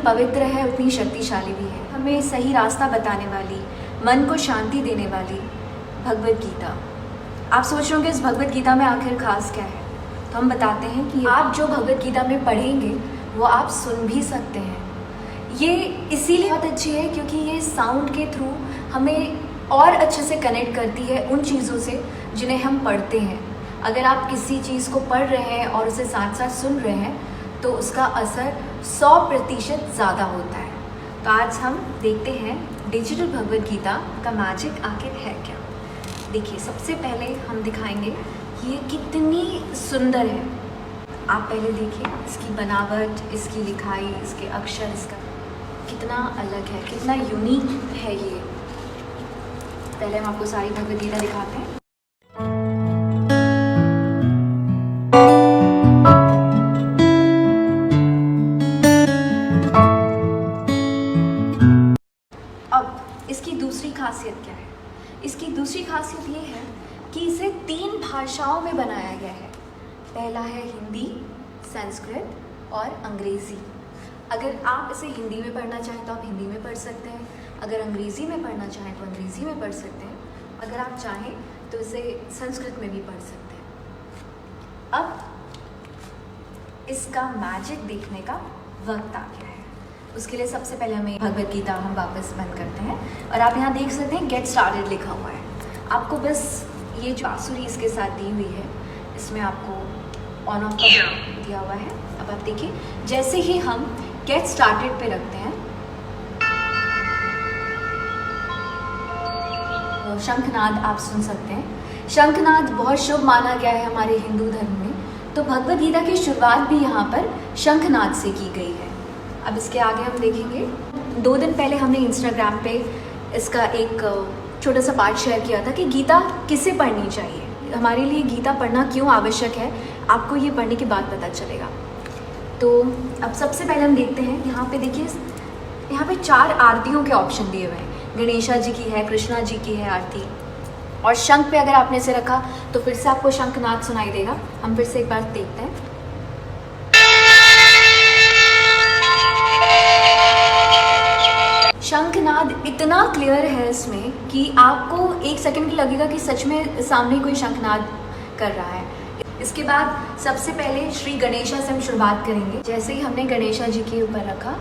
पवित्र है उतनी शक्तिशाली भी है। हमें सही रास्ता बताने वाली, मन को शांति देने वाली भगवद गीता। आप सोच रहे होंगे इस भगवद गीता में आखिर खास क्या है, तो हम बताते हैं कि आप जो भगवद गीता में पढ़ेंगे वो आप सुन भी सकते हैं। ये इसीलिए बहुत अच्छी है क्योंकि ये साउंड के थ्रू हमें और अच्छे से कनेक्ट करती है उन चीज़ों से जिन्हें हम पढ़ते हैं। अगर आप किसी चीज़ को पढ़ रहे हैं और उसे साथ साथ सुन रहे हैं तो उसका असर 100% ज़्यादा होता है। तो आज हम देखते हैं डिजिटल भगवद गीता का मैजिक आखिर है क्या। देखिए, सबसे पहले हम दिखाएंगे कि ये कितनी सुंदर है। आप पहले देखिए इसकी बनावट, इसकी लिखाई, इसके अक्षर, इसका कितना अलग है, कितना यूनिक है ये। पहले हम आपको सारी भगवद गीता दिखाते हैं। अब इसकी दूसरी खासियत क्या है? इसकी दूसरी खासियत ये है कि इसे 3 भाषाओं में बनाया गया है। पहला है हिंदी, संस्कृत और अंग्रेज़ी। अगर आप इसे हिंदी में पढ़ना चाहें तो आप हिंदी में पढ़ सकते हैं, अगर अंग्रेज़ी में पढ़ना चाहें तो अंग्रेज़ी में पढ़ सकते हैं, अगर आप चाहें तो इसे संस्कृत में भी पढ़ सकते हैं। अब इसका मैजिक देखने का वक्त आ गया है। उसके लिए सबसे पहले हमें भगवद गीता हम वापस बंद करते हैं और आप यहाँ देख सकते हैं गेट स्टार्टेड लिखा हुआ है। आपको बस ये जो बांसुरी इसके साथ दी हुई है, इसमें आपको ऑन ऑफ दिया हुआ है। अब आप देखिए, जैसे ही हम गेट स्टार्टेड पे रखते हैं तो शंखनाद आप सुन सकते हैं। शंखनाद बहुत शुभ माना गया है हमारे हिंदू धर्म में, तो भगवद गीता की शुरुआत भी यहाँ पर शंखनाद से की गई है। अब इसके आगे हम देखेंगे, 2 दिन पहले हमने इंस्टाग्राम पे इसका एक छोटा सा पार्ट शेयर किया था कि गीता किसे पढ़नी चाहिए, हमारे लिए गीता पढ़ना क्यों आवश्यक है। आपको ये पढ़ने के बाद पता चलेगा। तो अब सबसे पहले हम देखते हैं, यहाँ पे देखिए, यहाँ पे 4 आरतियों के ऑप्शन दिए हुए हैं। गणेशा जी की है, कृष्णा जी की है आरती, और शंख पे अगर आपने इसे रखा तो फिर से आपको शंखनाद सुनाई देगा। हम फिर से एक बार देखते हैं। शंखनाद इतना क्लियर है इसमें कि आपको 1 सेकंड भी लगेगा कि सच में सामने कोई शंखनाद कर रहा है। इसके बाद सबसे पहले श्री गणेशा से हम शुरुआत करेंगे। जैसे ही हमने गणेशा जी के ऊपर रखा,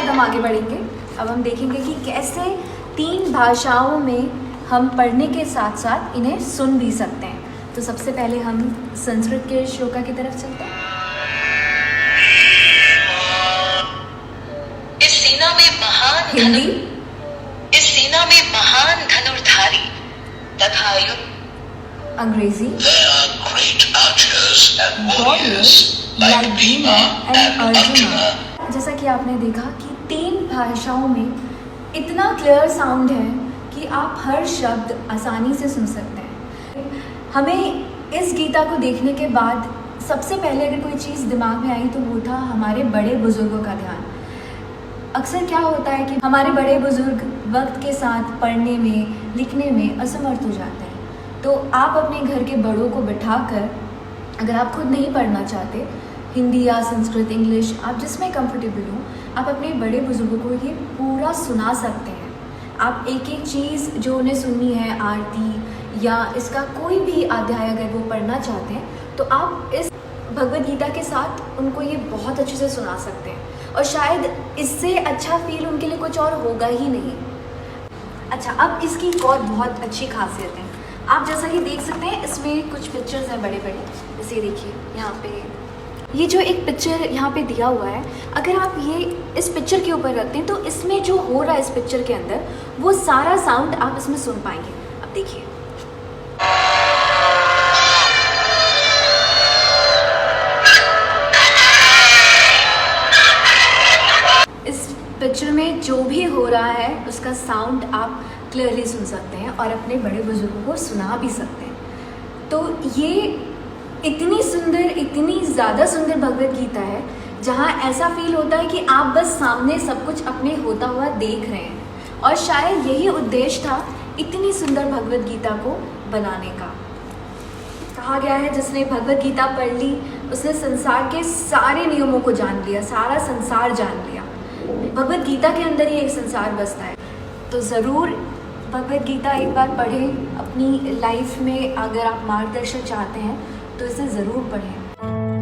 हम आगे बढ़ेंगे। अब हम देखेंगे कि कैसे 3 भाषाओं में हम पढ़ने के साथ साथ इन्हें सुन भी सकते हैं। तो सबसे पहले हम संस्कृत के श्लोका की तरफ चलते हैं। इस सेना में महान हिंदी, इस सेना में महान धनुर्धारी तथा अंग्रेजी, like Bhima and Arjuna। जैसा कि आपने देखा कि 3 भाषाओं में इतना क्लियर साउंड है कि आप हर शब्द आसानी से सुन सकते हैं। हमें इस गीता को देखने के बाद सबसे पहले अगर कोई चीज़ दिमाग में आई तो वो था हमारे बड़े बुजुर्गों का ध्यान। अक्सर क्या होता है कि हमारे बड़े बुजुर्ग वक्त के साथ पढ़ने में, लिखने में असमर्थ हो जाते हैं। तो आप अपने घर के बड़ों को बिठाकर, अगर आप खुद नहीं पढ़ना चाहते, हिंदी या संस्कृत, इंग्लिश, आप जिसमें कंफर्टेबल हो, आप अपने बड़े बुजुर्गों को ये पूरा सुना सकते हैं। आप एक एक चीज़ जो उन्हें सुननी है, आरती या इसका कोई भी अध्याय अगर वो पढ़ना चाहते हैं तो आप इस भगवद गीता के साथ उनको ये बहुत अच्छे से सुना सकते हैं, और शायद इससे अच्छा फील उनके लिए कुछ और होगा ही नहीं। अच्छा, अब इसकी एक और बहुत अच्छी खासियत है। आप जैसा कि देख सकते हैं इसमें कुछ पिक्चर्स हैं बड़े बड़े। जैसे देखिए यहाँ पे ये जो एक पिक्चर यहाँ पे दिया हुआ है, अगर आप ये इस पिक्चर के ऊपर रखते हैं तो इसमें जो हो रहा है इस पिक्चर के अंदर वो सारा साउंड आप इसमें सुन पाएंगे। अब देखिए, इस पिक्चर में जो भी हो रहा है उसका साउंड आप क्लियरली सुन सकते हैं और अपने बड़े बुजुर्गों को सुना भी सकते हैं। तो ये इतनी सुंदर, इतनी ज़्यादा सुंदर भगवद गीता है जहाँ ऐसा फील होता है कि आप बस सामने सब कुछ अपने होता हुआ देख रहे हैं। और शायद यही उद्देश्य था इतनी सुंदर भगवद गीता को बनाने का। कहा गया है जिसने भगवद गीता पढ़ ली उसने संसार के सारे नियमों को जान लिया, सारा संसार जान लिया। भगवद गीता के अंदर ही एक संसार बसता है। तो ज़रूर भगवद गीता एक बार पढ़ें अपनी लाइफ में। अगर आप मार्गदर्शन चाहते हैं तो इसे ज़रूर पढ़ें।